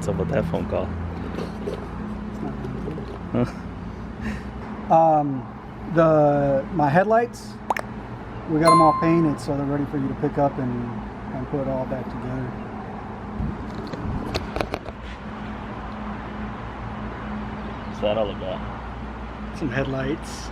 What's up with that phone call? My headlights, we got them all painted, so they're ready for you to pick up and put it all back together. What's that all about? Some headlights.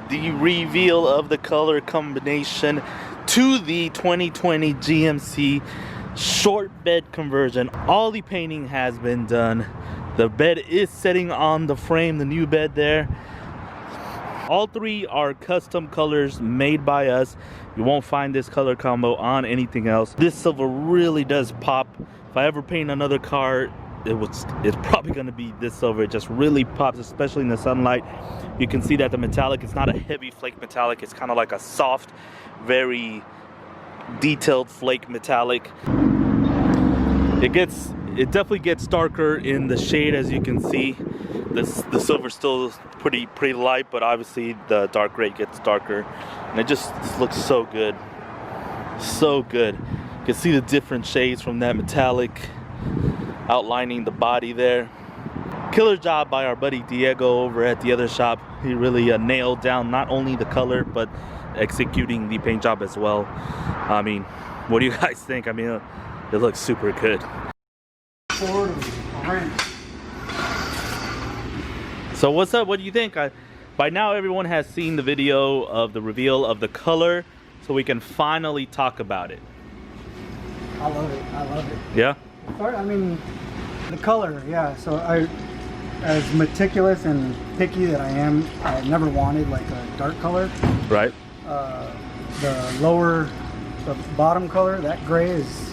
The reveal of the color combination to the 2020 GMC Shortbed conversion. All the painting has been done. The bed is sitting on the frame, the new bed there. All three are custom colors made by us. You won't find this color combo on anything else. This silver really does pop. If I ever paint another car, it's probably going to be this silver. It just really pops, especially in the sunlight. You can see that the metallic is not a heavy flake metallic. It's kind of like a soft, very detailed flake metallic. It definitely gets darker in the shade, as you can see. The silver's still pretty light, but obviously the dark gray gets darker, and it just looks so good, so good. You can see the different shades from that metallic outlining the body there. Killer job by our buddy Diego over at the other shop. He really nailed down not only the color but executing the paint job as well. I mean, what do you guys think? I mean, it looks super good. So what's up? What do you think? By now everyone has seen the video of the reveal of the color, so we can finally talk about it. I love it. I love it. Yeah? I mean, the color, yeah. So as meticulous and picky that I am, I never wanted like a dark color. Right. The bottom color, that gray it's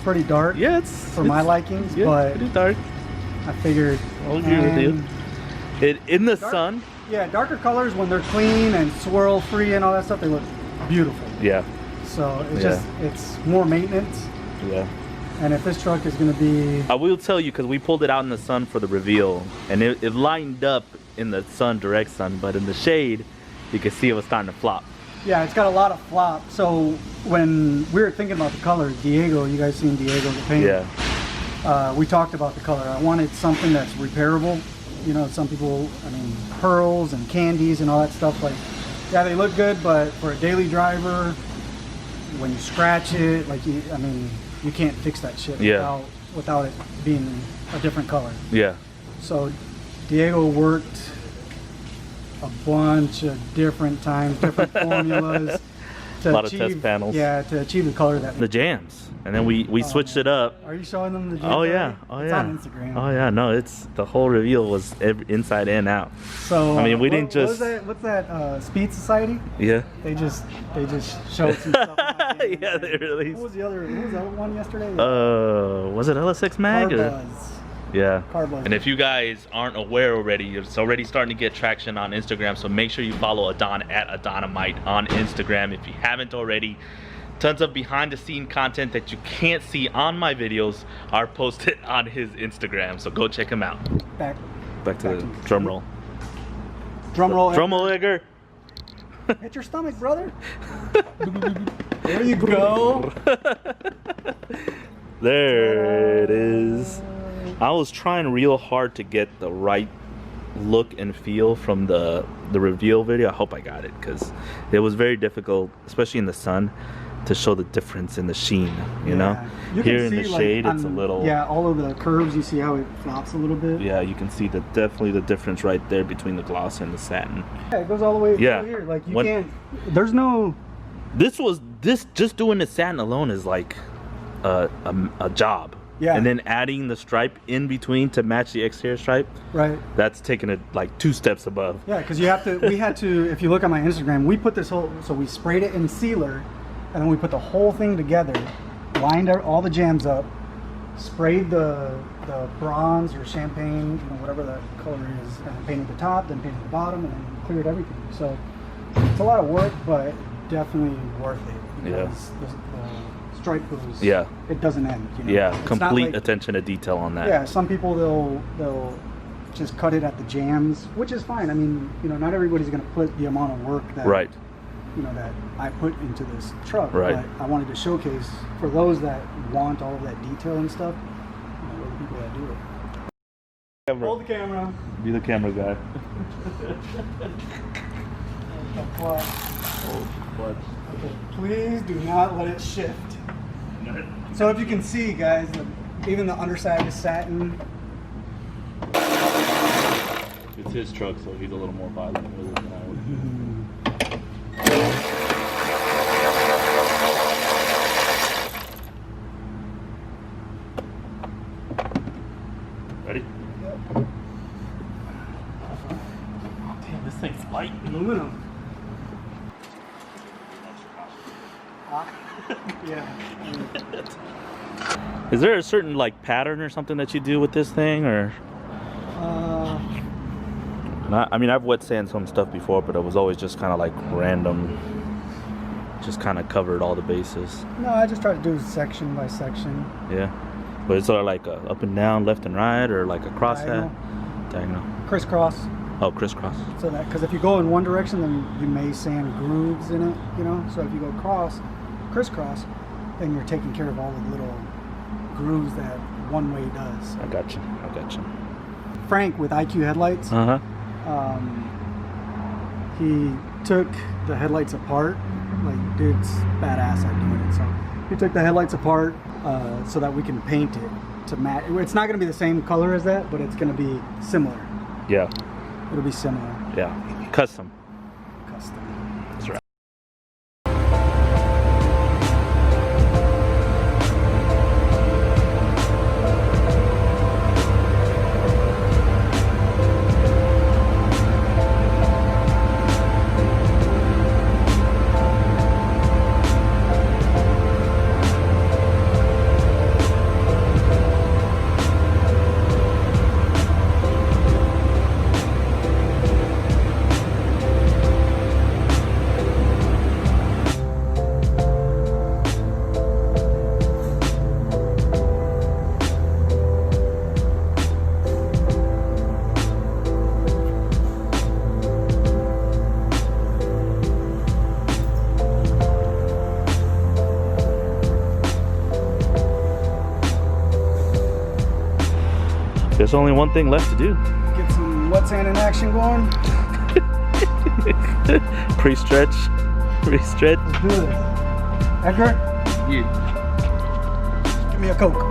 pretty dark. Yeah, it's for my likings, yeah, but pretty dark. I figured I'll agree with you. In the sun. Yeah, darker colors when they're clean and swirl free and all that stuff, they look beautiful. Yeah. So it's more maintenance. Yeah. And if this truck is going to be... I will tell you, because we pulled it out in the sun for the reveal, and it lined up in the sun, direct sun, but in the shade, you could see it was starting to flop. Yeah, it's got a lot of flop. So when we were thinking about the color, Diego, you guys seen Diego the paint? Yeah. We talked about the color. I wanted something that's repairable. You know, some people, I mean, pearls and candies and all that stuff, like, yeah, they look good, but for a daily driver, when you scratch it, like, I mean, you can't fix that shit without it being a different color. Yeah. So Diego worked a bunch of different times, different formulas. A lot of test panels. Yeah, to achieve the color that... The jams. And then we switched it up. Are you showing them the jams? Oh yeah. Oh it's yeah. on Instagram. Oh yeah. No, it's the whole reveal was inside and out. So I mean, we didn't just... What's that? Speed Society? Yeah. They just showed some stuff. Yeah, they released. What was the other one yesterday? Was it LSX Mag? Car Buzz. Yeah. Carbon. And if you guys aren't aware already, it's already starting to get traction on Instagram. So make sure you follow Adon at Adonamite on Instagram if you haven't already. Tons of behind the scene content that you can't see on my videos are posted on his Instagram. So go check him out. Back to the drum roll. Drum roll. Drum roll, Edgar. Hit your stomach, brother. There you go. There it is. I was trying real hard to get the right look and feel from the reveal video. I hope I got it, because it was very difficult, especially in the sun, to show the difference in the sheen, you know? Here in the shade, it's a little... Yeah, all of the curves, you see how it flops a little bit? Yeah, you can see definitely the difference right there between the gloss and the satin. Yeah, it goes all the way through here. Like, you can't... There's no... Just doing the satin alone is like a job. Yeah. And then adding the stripe in between to match the exterior stripe. Right. That's taking it like 2 steps above. Yeah, because you have to... We had to... If you look on my Instagram, we put this whole... So we sprayed it in sealer, and then we put the whole thing together, lined all the jams up, sprayed the bronze or champagne, you know, whatever the color is, and painted the top, then painted the bottom, and then cleared everything. So it's a lot of work, but definitely worth it. Because the stripe goes, it doesn't end. You know? Yeah, it's complete like, attention to detail on that. Yeah, some people they'll just cut it at the jams, which is fine. I mean, you know, not everybody's going to put the amount of work that you know that I put into this truck. Right. But I wanted to showcase for those that want all of that detail and stuff. You know, we're the people that do it. Hold the camera. Be the camera guy. Okay, please do not let it shift. So if you can see, guys, even the underside is satin. It's his truck, so he's a little more violent with it than I would. Ready? Yep. Oh, damn, this thing's light. Aluminum. Yeah. Is there a certain like pattern or something that you do with this thing, or? I mean, I've wet sand some stuff before, but it was always just kind of like random. Just kind of covered all the bases. No, I just try to do section by section. Yeah, but it's sort of like a up and down, left and right, or like a crosshead. Diagonal. Crisscross. Oh, crisscross. So that, because if you go in one direction, then you may sand grooves in it, you know. So if you go crisscross, then you're taking care of all the little grooves that one way does. I got you. Frank with IQ headlights. He took the headlights apart. Like, dude's badass at doing it. So he took the headlights apart so that we can paint it to match. It's not going to be the same color as that, but it's going to be similar. Yeah. It'll be similar. Yeah. Custom. That's right. There's only one thing left to do. Get some wet sand in action going. Pre-stretch. Let's do this. Edgar? Yeah. Give me a Coke.